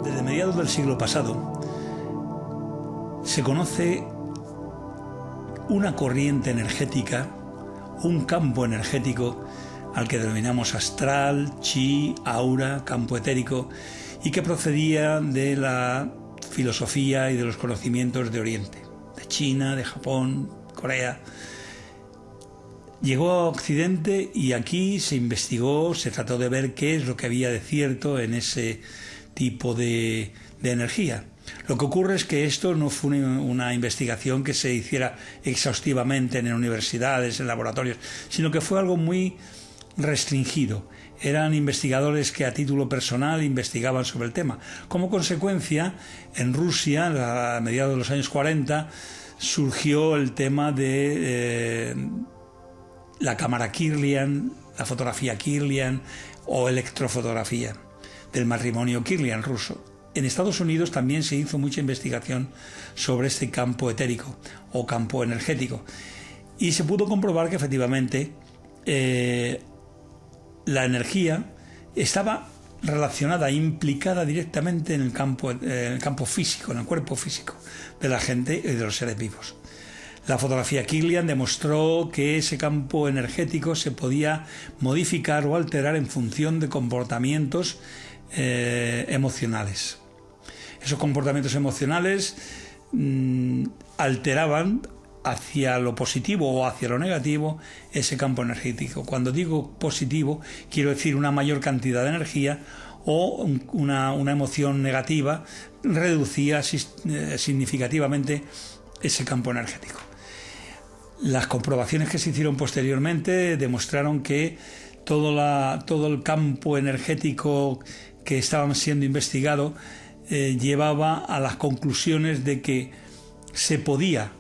Desde mediados del siglo pasado se conoce una corriente energética, un campo energético al que denominamos astral, chi, aura, campo etérico, y que procedía de la filosofía y de los conocimientos de Oriente, de China, de Japón, Corea. Llegó a Occidente y aquí se investigó, se trató de ver qué es lo que había de cierto en ese tipo de energía. Lo que ocurre es que esto no fue una investigación que se hiciera exhaustivamente en universidades, en laboratorios, sino que fue algo muy restringido. Eran investigadores que a título personal investigaban sobre el tema. Como consecuencia, en Rusia, a mediados de los años 40, surgió el tema de la cámara Kirlian, la fotografía Kirlian o electrofotografía, del matrimonio Kirlian ruso. En Estados Unidos también se hizo mucha investigación sobre este campo etérico o campo energético y se pudo comprobar que efectivamente la energía estaba relacionada, implicada directamente en el campo físico, en el cuerpo físico de la gente y de los seres vivos. La fotografía Kirlian demostró que ese campo energético se podía modificar o alterar en función de comportamientos emocionales. Esos comportamientos emocionales alteraban hacia lo positivo o hacia lo negativo ese campo energético. Cuando digo positivo, quiero decir una mayor cantidad de energía, o una emoción negativa reducía significativamente ese campo energético. Las comprobaciones que se hicieron posteriormente demostraron que todo el campo energético que estaba siendo investigado llevaba a las conclusiones de que se podía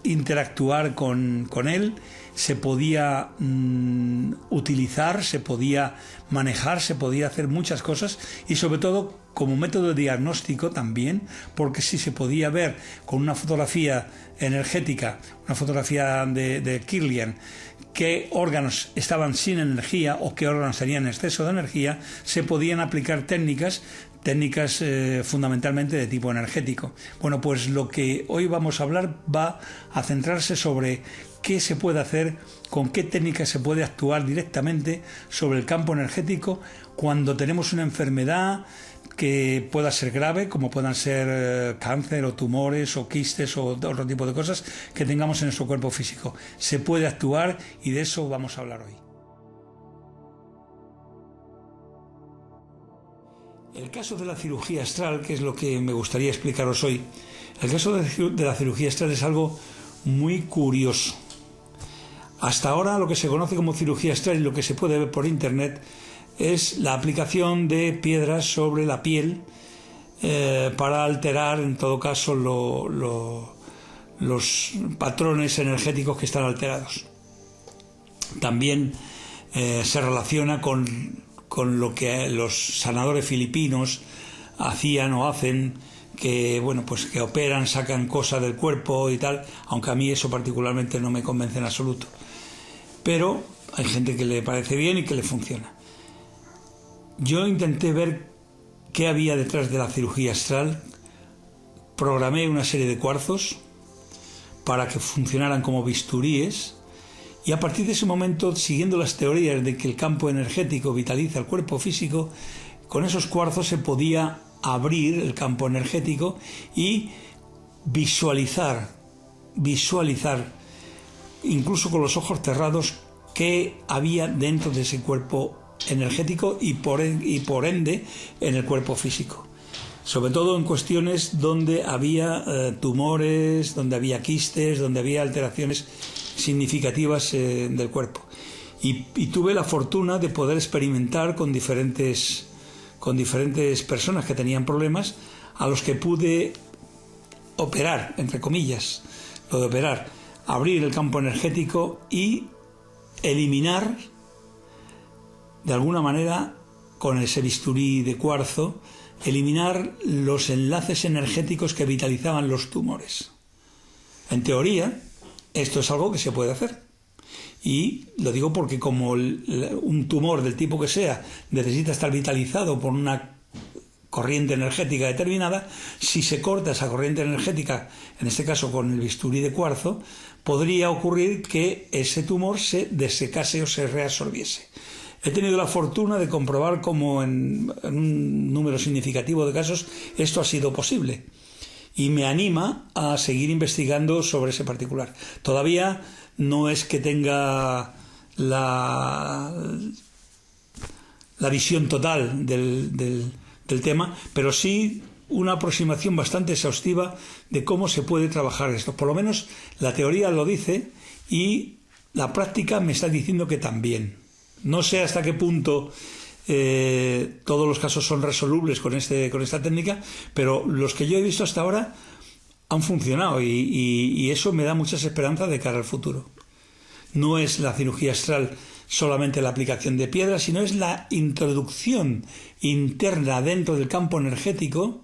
interactuar con él, se podía utilizar, se podía manejar, se podía hacer muchas cosas, y sobre todo como método de diagnóstico también, porque si se podía ver con una fotografía energética, una fotografía de Kirlian, qué órganos estaban sin energía o qué órganos tenían exceso de energía, se podían aplicar técnicas fundamentalmente de tipo energético. Bueno, pues lo que hoy vamos a hablar va a centrarse sobre qué se puede hacer, con qué técnicas se puede actuar directamente sobre el campo energético cuando tenemos una enfermedad que pueda ser grave, como puedan ser cáncer o tumores o quistes o otro tipo de cosas que tengamos en nuestro cuerpo físico. Se puede actuar y de eso vamos a hablar hoy. El caso de la cirugía astral, que es lo que me gustaría explicaros hoy, el caso de la cirugía astral es algo muy curioso. Hasta ahora lo que se conoce como cirugía astral y lo que se puede ver por internet es la aplicación de piedras sobre la piel para alterar, en todo caso, los patrones energéticos que están alterados. También se relaciona con lo que los sanadores filipinos hacían o hacen, que que operan, sacan cosas del cuerpo y tal, aunque a mí eso particularmente no me convence en absoluto. Pero hay gente que le parece bien y que le funciona. Yo intenté ver qué había detrás de la cirugía astral, programé una serie de cuarzos para que funcionaran como bisturíes, y a partir de ese momento, siguiendo las teorías de que el campo energético vitaliza el cuerpo físico, con esos cuarzos se podía abrir el campo energético y visualizar, incluso con los ojos cerrados, qué había dentro de ese cuerpo energético y por ende en el cuerpo físico. Sobre todo en cuestiones donde había tumores, donde había quistes, donde había alteraciones significativas del cuerpo. Y tuve la fortuna de poder experimentar con diferentes personas que tenían problemas, a los que pude operar, entre comillas, lo de operar, abrir el campo energético y eliminar, de alguna manera, con ese bisturí de cuarzo, eliminar los enlaces energéticos que vitalizaban los tumores. En teoría, esto es algo que se puede hacer. Y lo digo porque como un tumor del tipo que sea necesita estar vitalizado por una corriente energética determinada. Si se corta esa corriente energética, en este caso con el bisturí de cuarzo, podría ocurrir que ese tumor se desecase o se reabsorbiese. He tenido la fortuna de comprobar cómo en un número significativo de casos esto ha sido posible, y me anima a seguir investigando sobre ese particular. Todavía no es que tenga la visión total del tema, pero sí una aproximación bastante exhaustiva de cómo se puede trabajar esto. Por lo menos la teoría lo dice y la práctica me está diciendo que también. No sé hasta qué punto todos los casos son resolubles con esta técnica, pero los que yo he visto hasta ahora han funcionado y eso me da muchas esperanzas de cara al futuro. No es la cirugía astral solamente la aplicación de piedras, sino es la introducción interna dentro del campo energético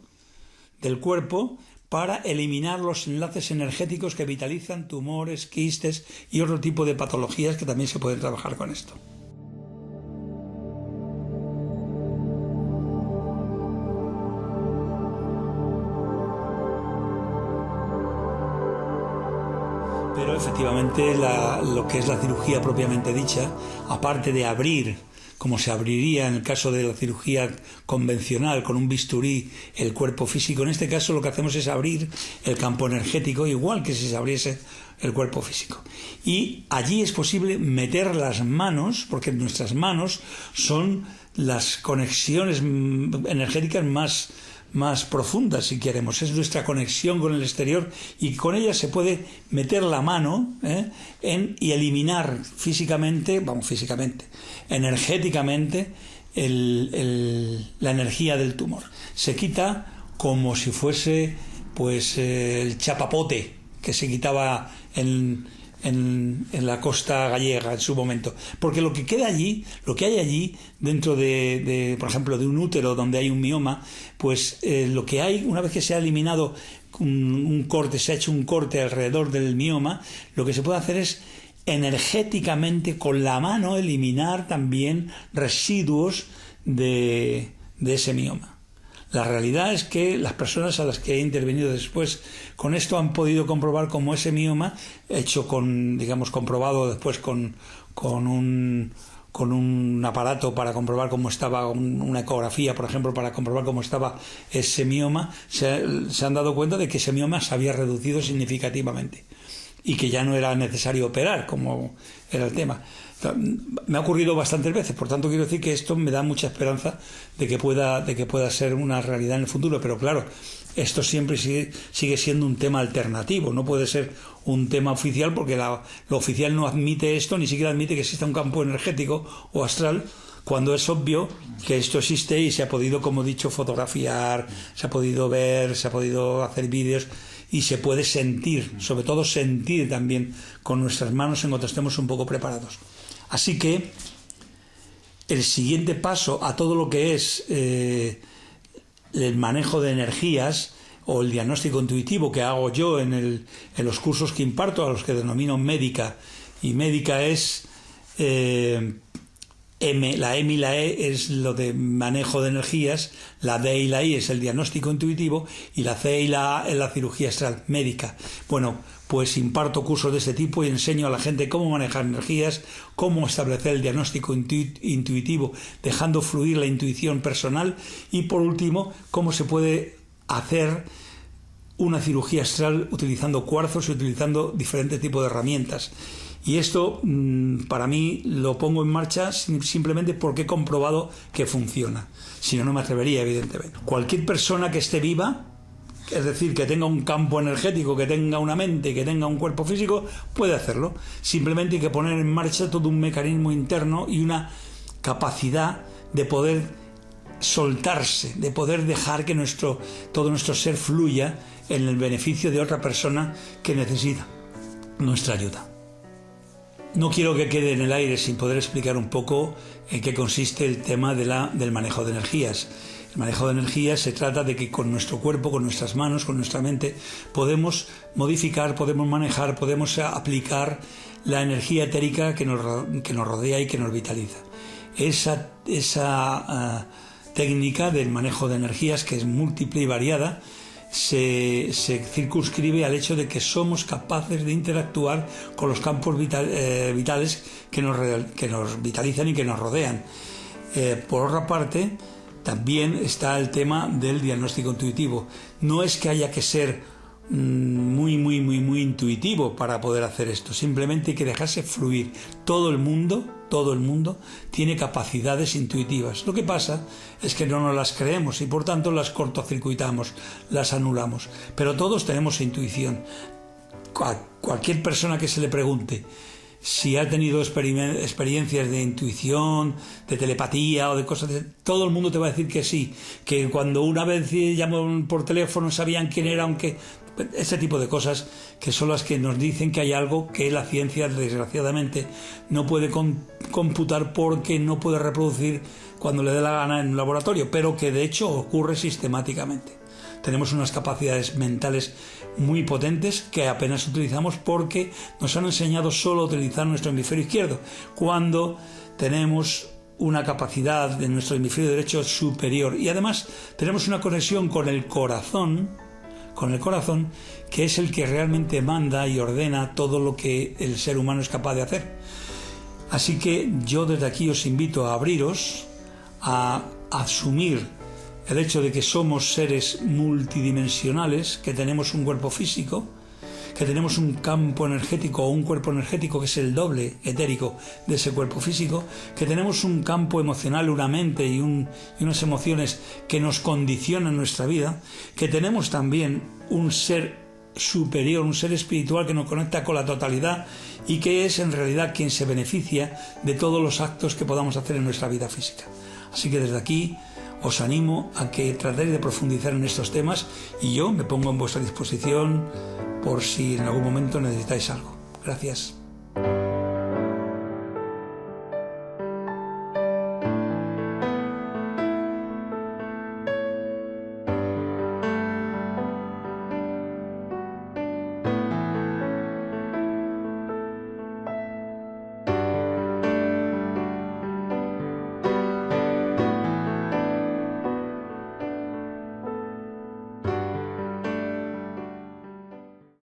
del cuerpo para eliminar los enlaces energéticos que vitalizan tumores, quistes y otro tipo de patologías que también se pueden trabajar con esto. Pero efectivamente lo que es la cirugía propiamente dicha, aparte de abrir, como se abriría en el caso de la cirugía convencional con un bisturí el cuerpo físico, en este caso lo que hacemos es abrir el campo energético, igual que si se abriese el cuerpo físico. Y allí es posible meter las manos, porque nuestras manos son las conexiones energéticas más profundas, si queremos. Es nuestra conexión con el exterior y con ella se puede meter la mano y eliminar energéticamente la energía del tumor. Se quita como si fuese el chapapote que se quitaba en la costa gallega en su momento, porque lo que queda allí, lo que hay allí dentro de por ejemplo de un útero donde hay un mioma, lo que hay, una vez que se ha eliminado un corte, se ha hecho un corte alrededor del mioma, lo que se puede hacer es energéticamente con la mano eliminar también residuos de ese mioma. La realidad es que las personas a las que he intervenido después con esto han podido comprobar cómo ese mioma, hecho comprobado después con un aparato para comprobar cómo estaba, una ecografía, por ejemplo, para comprobar cómo estaba ese mioma, se han dado cuenta de que ese mioma se había reducido significativamente y que ya no era necesario operar, como era el tema. Me ha ocurrido bastantes veces, por tanto quiero decir que esto me da mucha esperanza de que pueda ser una realidad en el futuro, pero claro, esto siempre sigue siendo un tema alternativo, no puede ser un tema oficial, porque lo oficial no admite esto, ni siquiera admite que exista un campo energético o astral, cuando es obvio que esto existe y se ha podido, como he dicho, fotografiar, se ha podido ver, se ha podido hacer vídeos y se puede sentir, sobre todo sentir también con nuestras manos en cuanto estemos un poco preparados. Así que el siguiente paso a todo lo que es el manejo de energías o el diagnóstico intuitivo que hago yo en los cursos que imparto, a los que denomino médica, y médica es la M y la E es lo de manejo de energías, la D y la I es el diagnóstico intuitivo y la C y la A es la cirugía astral médica. Bueno, pues imparto cursos de este tipo y enseño a la gente cómo manejar energías, cómo establecer el diagnóstico intuitivo dejando fluir la intuición personal y, por último, cómo se puede hacer una cirugía astral utilizando cuarzos y utilizando diferentes tipos de herramientas. Y esto para mí lo pongo en marcha simplemente porque he comprobado que funciona. Si no, no me atrevería, evidentemente. Cualquier persona que esté viva, es decir, que tenga un campo energético, que tenga una mente, que tenga un cuerpo físico, puede hacerlo. Simplemente hay que poner en marcha todo un mecanismo interno y una capacidad de poder soltarse, de poder dejar que todo nuestro ser fluya en el beneficio de otra persona que necesita nuestra ayuda. No quiero que quede en el aire sin poder explicar un poco en qué consiste el tema del manejo de energías. El manejo de energías se trata de que con nuestro cuerpo, con nuestras manos, con nuestra mente, podemos modificar, podemos manejar, podemos aplicar la energía etérica que nos rodea y que nos vitaliza. Esa técnica del manejo de energías, que es múltiple y variada, se circunscribe al hecho de que somos capaces de interactuar con los campos vitales que nos vitalizan y que nos rodean. Por otra parte, también está el tema del diagnóstico intuitivo. No es que haya que ser muy intuitivo para poder hacer esto, simplemente hay que dejarse fluir. Todo el mundo tiene capacidades intuitivas. Lo que pasa es que no nos las creemos y por tanto las cortocircuitamos, las anulamos. Pero todos tenemos intuición. Cualquier persona que se le pregunte si ha tenido experiencias de intuición, de telepatía o de cosas todo el mundo te va a decir que sí, que cuando una vez llamó por teléfono sabían quién era, aunque ese tipo de cosas que son las que nos dicen que hay algo que la ciencia desgraciadamente no puede computar porque no puede reproducir cuando le dé la gana en un laboratorio, pero que de hecho ocurre sistemáticamente. Tenemos unas capacidades mentales muy potentes que apenas utilizamos porque nos han enseñado solo a utilizar nuestro hemisferio izquierdo, cuando tenemos una capacidad de nuestro hemisferio derecho superior, y además tenemos una conexión con el corazón, que es el que realmente manda y ordena todo lo que el ser humano es capaz de hacer. Así que yo desde aquí os invito a abriros, a asumir el hecho de que somos seres multidimensionales, que tenemos un cuerpo físico, que tenemos un campo energético o un cuerpo energético que es el doble etérico de ese cuerpo físico, que tenemos un campo emocional, una mente y unas emociones que nos condicionan nuestra vida, que tenemos también un ser superior, un ser espiritual que nos conecta con la totalidad y que es en realidad quien se beneficia de todos los actos que podamos hacer en nuestra vida física. Así que desde aquí os animo a que tratéis de profundizar en estos temas y yo me pongo en vuestra disposición por si en algún momento necesitáis algo. Gracias.